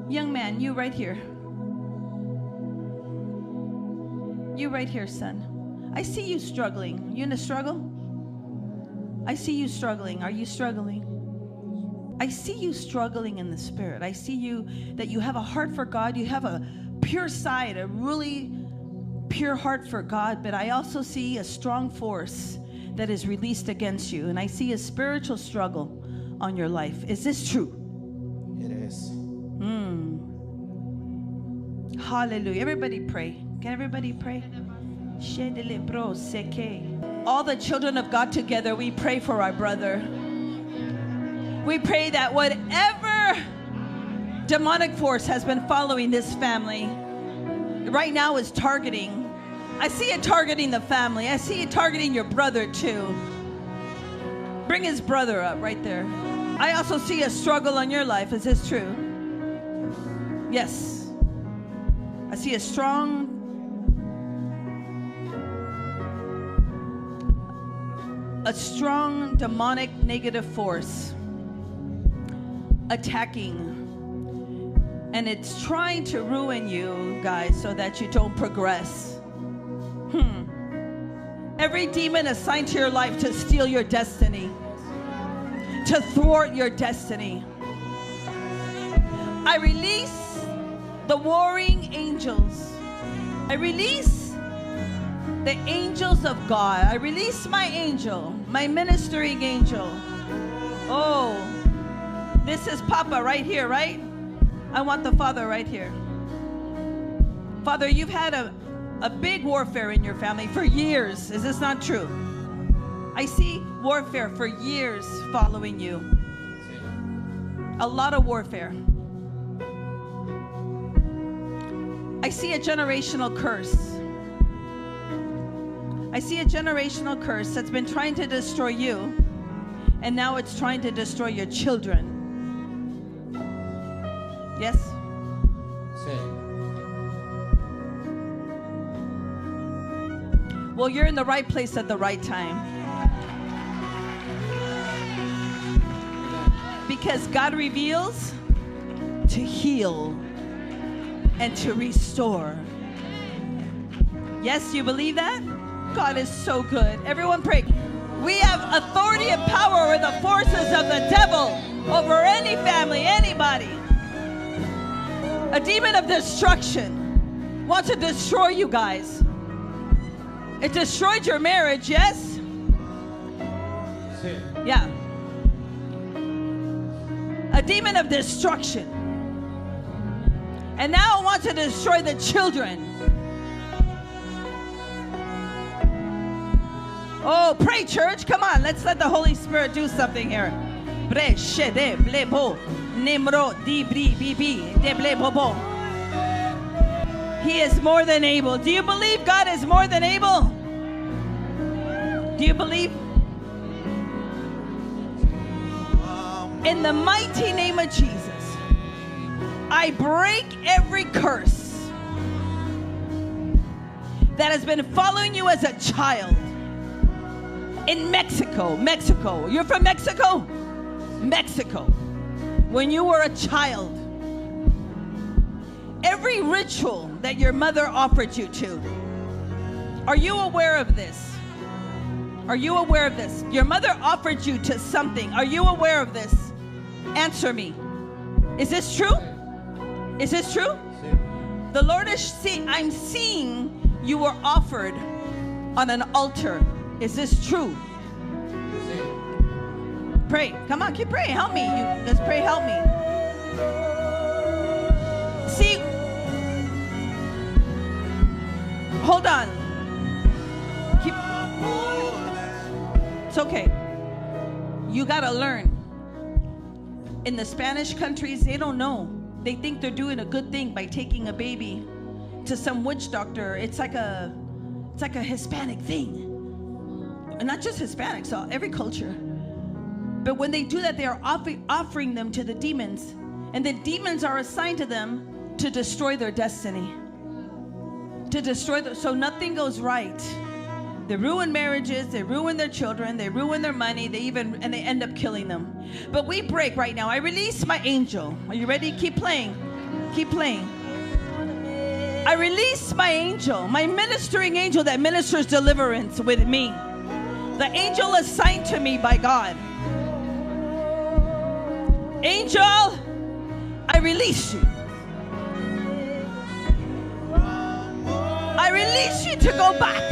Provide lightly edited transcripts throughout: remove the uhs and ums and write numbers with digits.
Young man, you right here. You right here, son. I see you struggling. You in a struggle? I see you struggling. Are you struggling? I see you struggling in the spirit. I see you that you have a heart for God. You have a pure side, a really pure heart for God. But I also see a strong force that is released against you. And I see a spiritual struggle on your life. Is this true? It is. Hallelujah. Everybody pray. Can everybody pray? All the children of God together, we pray for our brother. We pray that whatever demonic force has been following this family right now is targeting. I see it targeting the family. I see it targeting your brother too. Bring his brother up right there. I also see a struggle on your life. Is this true? Yes. I see a strong demonic negative force attacking, and it's trying to ruin you guys so that you don't progress. Every demon assigned to your life to steal your destiny, to thwart your destiny, I release the warring angels. I release the angels of God. I release my angel, my ministering angel. Oh, this is Papa right here, right? I want the Father right here. Father, you've had a big warfare in your family for years. Is this not true? I see warfare for years following you. A lot of warfare. I see a generational curse. I see a generational curse that's been trying to destroy you, and now it's trying to destroy your children. Yes? Well, you're in the right place at the right time. Because God reveals to heal and to restore. Yes, you believe that? God is so good. Everyone pray. We have authority and power over the forces of the devil, over any family, anybody. A demon of destruction wants to destroy you guys. It destroyed your marriage, yes? Yeah. A demon of destruction. And now it wants to destroy the children. Oh, pray, church. Come on, let's let the Holy Spirit do something here. He is more than able. Do you believe God is more than able? Do you believe? In the mighty name of Jesus, I break every curse that has been following you as a child. In Mexico. You're from Mexico? Mexico. When you were a child, every ritual that your mother offered you to, are you aware of this? Are you aware of this? Your mother offered you to something. Are you aware of this? Answer me. Is this true? Is this true? The Lord is seeing, I'm seeing you were offered on an altar. Is this true? Pray. Come on, keep praying. Help me. Let's pray. Help me. See, hold on. It's okay. You gotta learn. In the Spanish countries, they don't know. They think they're doing a good thing by taking a baby to some witch doctor. It's like a Hispanic thing. And not just Hispanics, every culture. But when they do that, they are offering them to the demons. And the demons are assigned to them to destroy their destiny. To destroy them, so nothing goes right. They ruin marriages, they ruin their children, they ruin their money, and they end up killing them. But we break right now. I release my angel. Are you ready? Keep playing. Keep playing. I release my angel, my ministering angel that ministers deliverance with me. The angel assigned to me by God. Angel, I release you. I release you to go back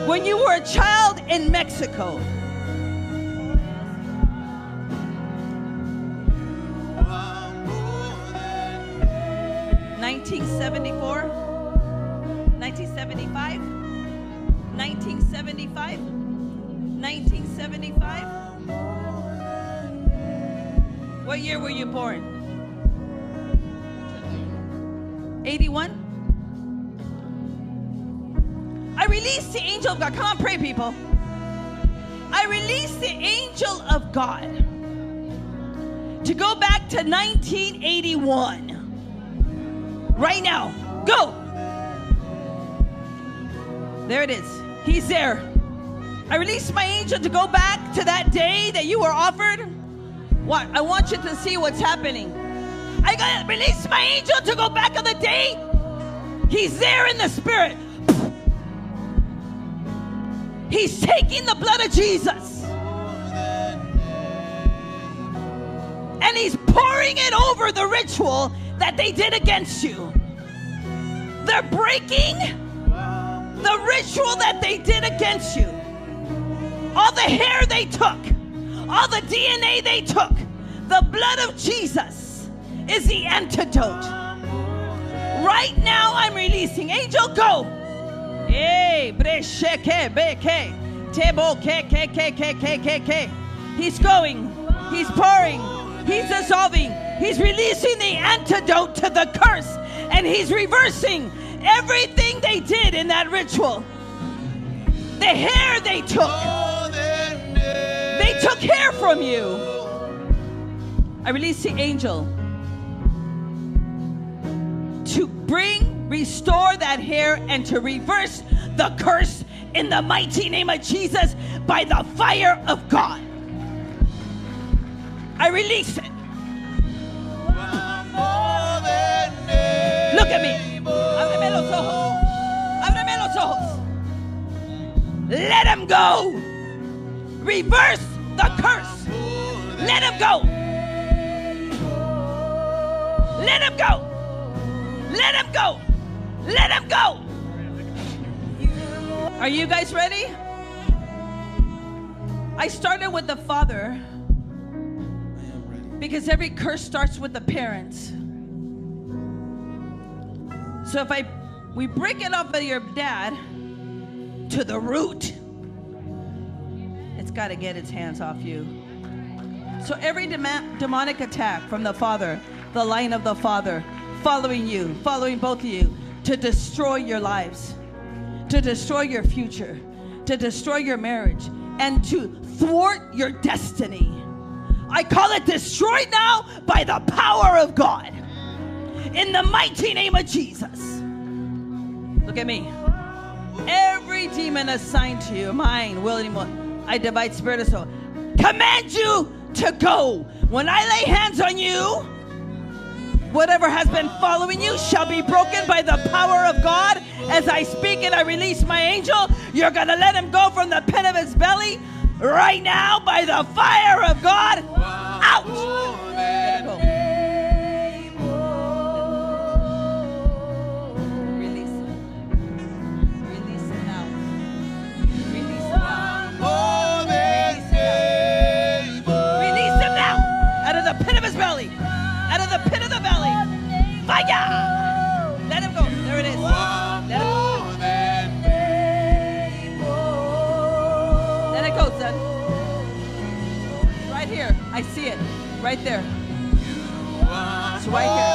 when you were a child in Mexico. (1974, 1975, 1975, 1975. What year were you born? 81. I release the angel of God. Come on, pray, people. I release the angel of God to go back to 1981. Right now. Go. There it is. He's there. I release my angel to go back to that day that you were offered. What? I want you to see what's happening. I gotta release my angel to go back on the day. He's there in the spirit. He's taking the blood of Jesus and he's pouring it over the ritual that they did against you. They're breaking the ritual that they did against you. All the hair they took, all the DNA they took, the blood of Jesus is the antidote. Right now I'm releasing. Angel, go. He's going. He's pouring. He's dissolving. He's releasing the antidote to the curse. And he's reversing everything they did in that ritual. The hair they took. They took hair from you. I release the angel to restore that hair and to reverse the curse in the mighty name of Jesus by the fire of God. I release it. Look at me. Ábreme los ojos. Ábreme los ojos. Let him go. Reverse the curse. Let him go. Let him go. Let him go. Let him go. Are you guys ready? I started with the father because every curse starts with the parents. So if we break it off of your dad to the root, it's got to get its hands off you. So every demonic attack from the father, the line of the father, following you, following both of you, to destroy your lives, to destroy your future, to destroy your marriage, and to thwart your destiny. I call it destroyed now by the power of God. In the mighty name of Jesus. Look at me. Every demon assigned to you, mine, will anymore. I divide spirit and soul. Command you to go. When I lay hands on you, whatever has been following you shall be broken by the power of God. As I speak and I release my angel, you're going to let him go from the pit of his belly right now by the fire of God. Out. Let it go. Release it. Release it now. Release it now. Release him now. Out of the pit of his belly. Out of the pit of the belly. Fire! Let him go. There it is. Let him go. Let it go, son. Right here. I see it. Right there. It's right here.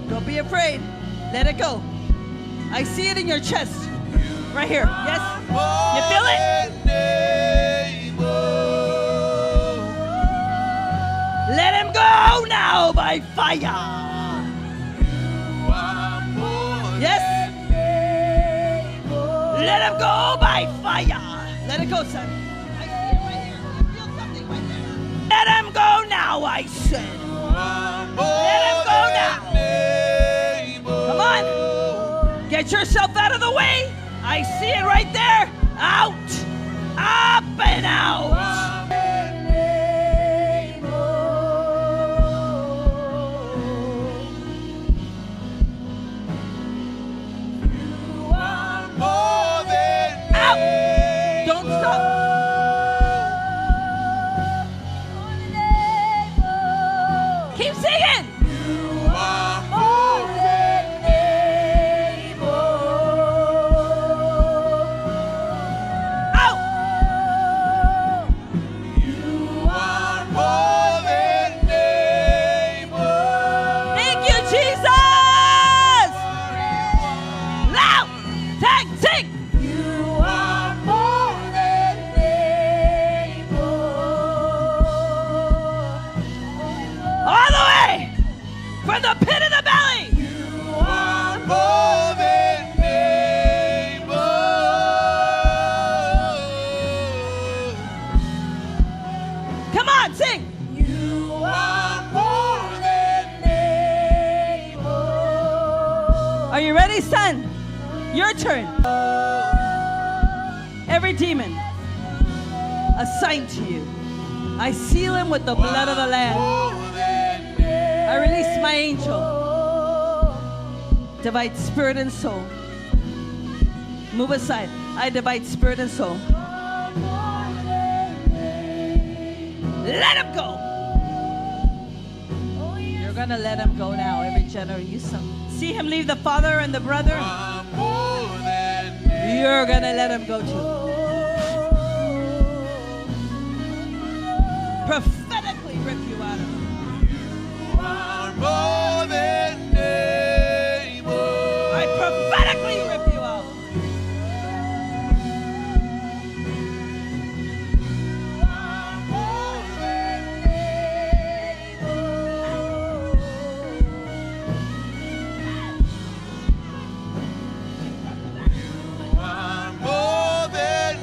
Don't be afraid. Let it go. I see it in your chest. Right here. Yes? You feel it? Let him go now by fire. him go by fire. Let it go, son. I see it right here. You feel something right there. Let him go now, I said. Let him go now. Come on. Get yourself out of the way. I see it right there. Out. Up and out. Out. Don't stop. Keep singing. From the pit of the belly. You are more than able. Come on, sing. You are more than able. Are you ready, son? Your turn. Every demon assigned to you, I seal him with the blood of the Lamb. I release my angel. Divide spirit and soul. Move aside. I divide spirit and soul. Let him go. You're gonna let him go now. Every generation. See him leave the father and the brother. You're gonna let him go too. Prophetically rip you out of him. More than able. I prophetically rip you out. More than able. You are more than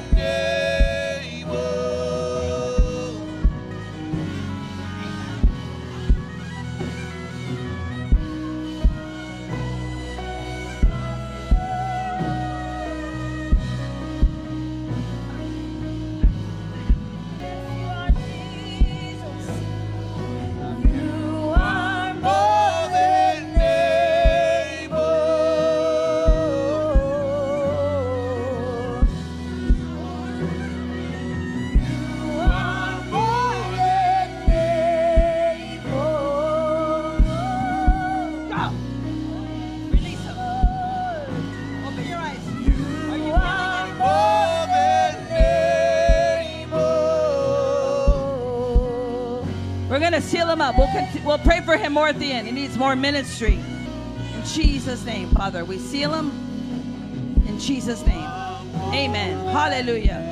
able. We're going to seal him up. We'll pray for him more at the end. He needs more ministry. In Jesus' name, Father, we seal him. In Jesus' name. Amen. Hallelujah.